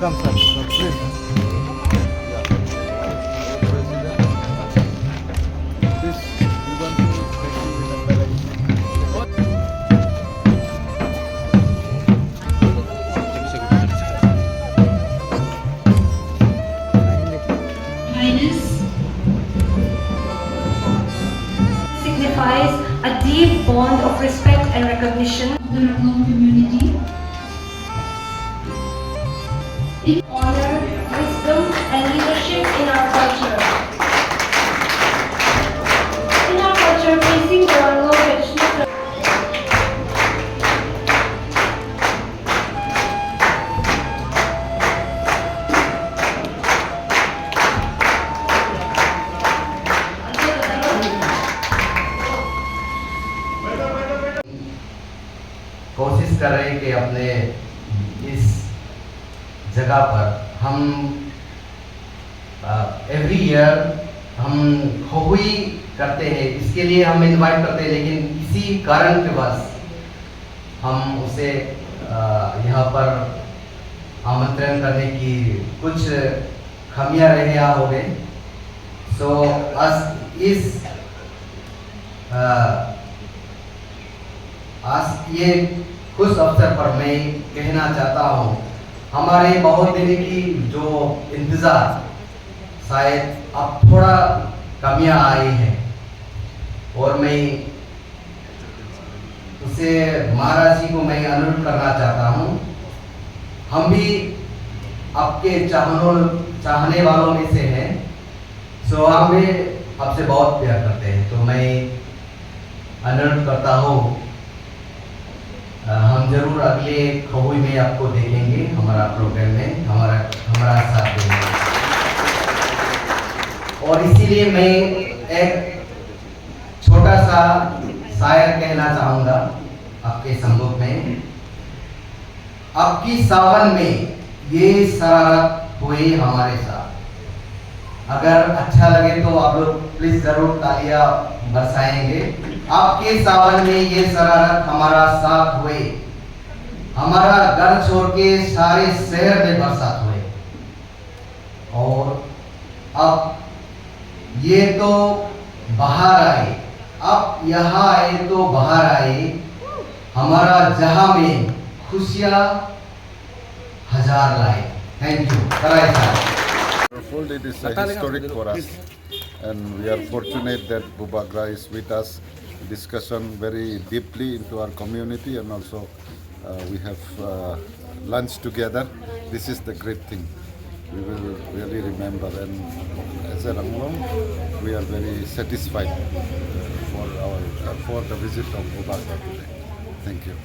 Come, sir. Please. Yeah. President. Please, we want to thank you with a Highness signifies a deep bond of respect and recognition of the Ranglong community. In honor, wisdom, and leadership in our culture. In our culture, facing the Ranglong traditional कोशिश कर रहे हैं कि अपने इस जगह पर हम एवरी ईयर हम खोहुई करते हैं, इसके लिए हम इनवाइट करते हैं, लेकिन इसी कारण के बस हम उसे यहाँ पर आमंत्रण करने की कुछ खामियां रहे या हो गए। सो आज ये खुश अवसर पर मैं कहना चाहता हूँ, हमारे बहुत दिन की जो इंतज़ार शायद अब थोड़ा कमियां आई हैं, और मैं उसे महाराज जी को मैं अनुरोध करना चाहता हूँ, हम भी आपके चाहने वालों में से हैं, सो हम भी आपसे बहुत प्यार करते हैं। तो मैं अनुरोध करता हूँ, हम जरूर अगले खोहुई में आपको देखेंगे, हमारा प्रोग्राम में हमारा साथ देंगे। और इसीलिए मैं एक छोटा सा शायर कहना चाहूँगा आपके सम्मुख में। आपकी सावन में ये शरारत हुई हमारे साथ। अगर अच्छा लगे तो आप लोग प्लीज जरूर तालियां बरसाएंगे। आपके सावन में ये शरारत हमारा साथ हुए, हमारा घर छोड़ के सारे शहर में बरसात हुए, और अब ये तो बाहर आए, अब यहाँ आए तो बाहर आए, हमारा जहां में खुशियां हजार लाए। Thank you. It is historic for us, and we are fortunate that Bubagra is with us. Discussion very deeply into our community, and also we have lunch together. This is the great thing. We will really remember, and as a Ranglong, we are very satisfied for the visit of Bubagra today. Thank you.